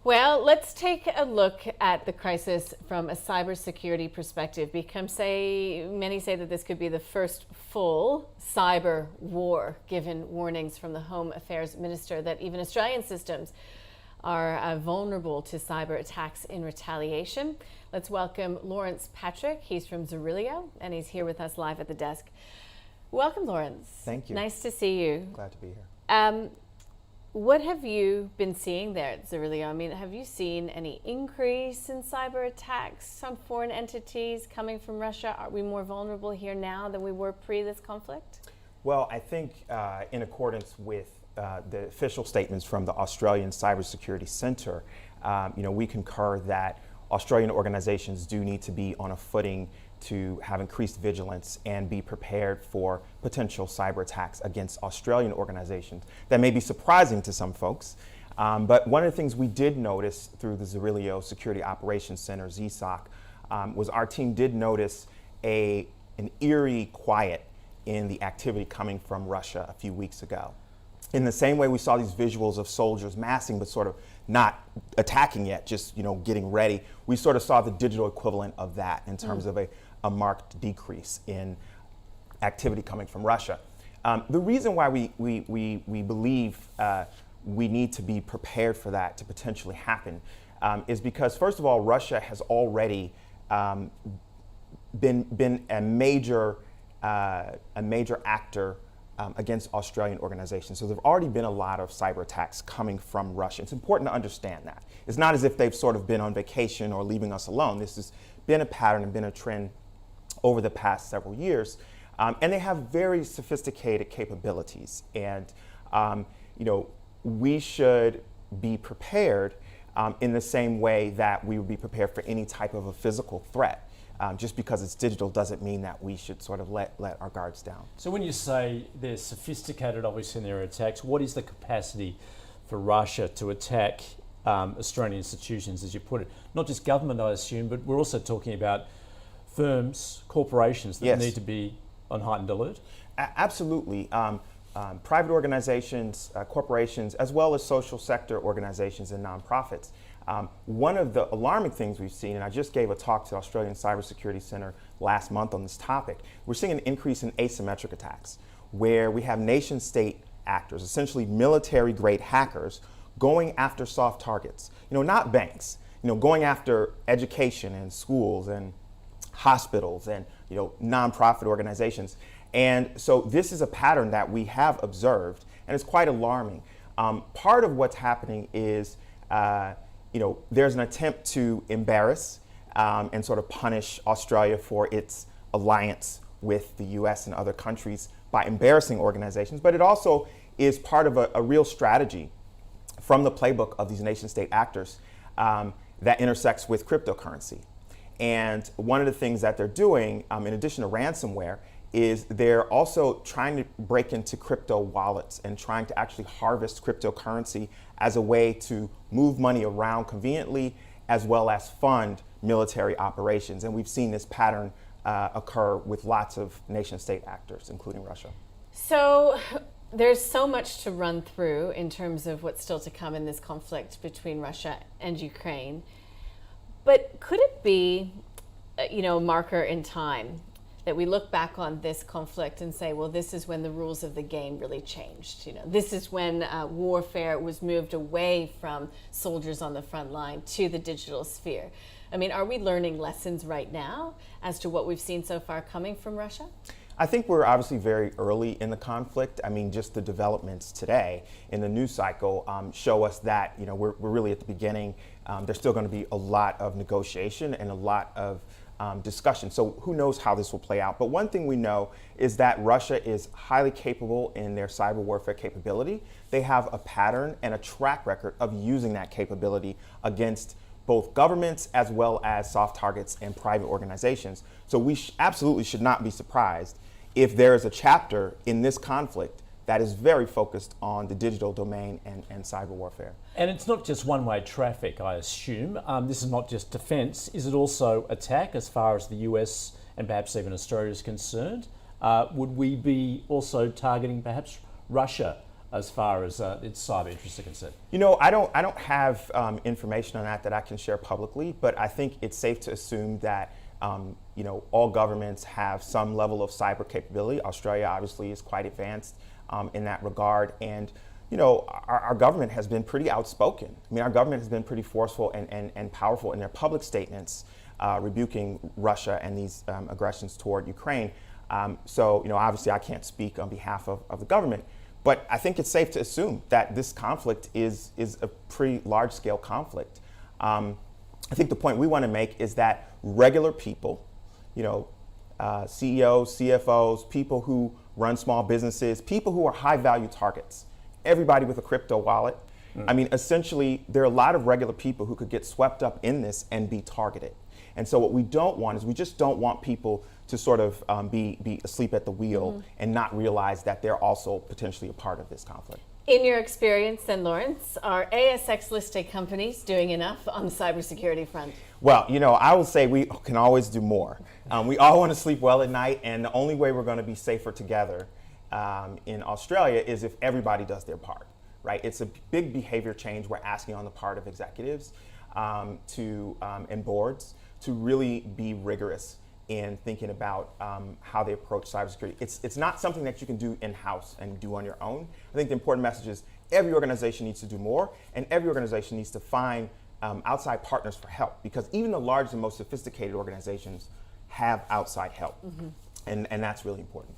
Well, let's take a look at the crisis from a cybersecurity perspective, because many say that this could be the first full cyber war, given warnings from the Home Affairs Minister that even Australian systems are vulnerable to cyber attacks in retaliation. Let's welcome Lawrence Patrick. He's from Zirilio, and he's here with us live at the desk. Welcome, Lawrence. Thank you. Nice to see you. Glad to be here. What have you been seeing there at Zirilio? I mean, have you seen any increase in cyber attacks on foreign entities coming from Russia? Are we more vulnerable here now than we were pre this conflict? Well, I think in accordance with the official statements from the Australian Cybersecurity Centre, we concur that Australian organizations do need to be on a footing to have increased vigilance and be prepared for potential cyber attacks against Australian organizations. That may be surprising to some folks, but one of the things we did notice through the Zirilio Security Operations Center, ZSOC, was our team did notice an eerie quiet in the activity coming from Russia a few weeks ago. In the same way we saw these visuals of soldiers massing but sort of not attacking yet, just getting ready, we sort of saw the digital equivalent of that in terms of a marked decrease in activity coming from Russia. The reason why we believe we need to be prepared for that to potentially happen is because, first of all, Russia has already been a major actor against Australian organizations. So there have already been a lot of cyber attacks coming from Russia. It's important to understand that. It's not as if they've sort of been on vacation or leaving us alone. This has been a pattern and been a trend over the past several years. And they have very sophisticated capabilities. And we should be prepared in the same way that we would be prepared for any type of a physical threat. Just because it's digital doesn't mean that we should sort of let our guards down. So when you say they're sophisticated, obviously, in their attacks, what is the capacity for Russia to attack Australian institutions, as you put it? Not just government, I assume, but we're also talking about firms, corporations that need to be on heightened alert? Absolutely. Private organizations, corporations, as well as social sector organizations and nonprofits. One of the alarming things we've seen, and I just gave a talk to the Australian Cybersecurity Centre last month on this topic, we're seeing an increase in asymmetric attacks, where we have nation state actors, essentially military-grade hackers, going after soft targets. Not banks, going after education and schools and hospitals and nonprofit organizations. And so this is a pattern that we have observed, and it's quite alarming. Part of what's happening is there's an attempt to embarrass and sort of punish Australia for its alliance with the US and other countries by embarrassing organizations, but it also is part of a real strategy from the playbook of these nation state actors that intersects with cryptocurrency. And one of the things that they're doing, in addition to ransomware, is they're also trying to break into crypto wallets and trying to actually harvest cryptocurrency as a way to move money around conveniently, as well as fund military operations. And we've seen this pattern occur with lots of nation state actors, including Russia. So there's so much to run through in terms of what's still to come in this conflict between Russia and Ukraine. But could it be, a marker in time that we look back on this conflict and say, well, this is when the rules of the game really changed? This is when warfare was moved away from soldiers on the front line to the digital sphere. I mean, are we learning lessons right now as to what we've seen so far coming from Russia? I think we're obviously very early in the conflict. I mean, just the developments today in the news cycle show us that we're really at the beginning. There's still going to be a lot of negotiation and a lot of discussion. So who knows how this will play out. But one thing we know is that Russia is highly capable in their cyber warfare capability. They have a pattern and a track record of using that capability against both governments as well as soft targets and private organizations. So we absolutely should not be surprised if there is a chapter in this conflict that is very focused on the digital domain and cyber warfare. And it's not just one-way traffic, I assume. This is not just defence. Is it also attack as far as the US and perhaps even Australia is concerned? Would we be also targeting perhaps Russia as far as its cyber interests are concerned? You know, I don't have information on that I can share publicly, but I think it's safe to assume that you know, all governments have some level of cyber capability. Australia obviously is quite advanced in that regard, and you know, our government has been pretty outspoken. I mean, our government has been pretty forceful and powerful in their public statements rebuking Russia and these aggressions toward Ukraine. So, you know, obviously I can't speak on behalf of the government, but I think it's safe to assume that this conflict is a pretty large-scale conflict. I think the point we want to make is that regular people, you know, CEOs, CFOs, people who run small businesses, people who are high-value targets, everybody with a crypto wallet. I mean, essentially, there are a lot of regular people who could get swept up in this and be targeted. And so what we don't want is we just don't want people to sort of be asleep at the wheel and not realize that they're also potentially a part of this conflict. In your experience then, Lawrence, are ASX-listed companies doing enough on the cybersecurity front? Well, you know, I will say we can always do more. We all want to sleep well at night, and the only way we're going to be safer together in Australia is if everybody does their part, right? It's a big behavior change we're asking on the part of executives and boards to really be rigorous in thinking about how they approach cybersecurity. It's not something that you can do in-house and do on your own. I think the important message is every organization needs to do more, and every organization needs to find outside partners for help, because even the largest and most sophisticated organizations have outside help, and that's really important.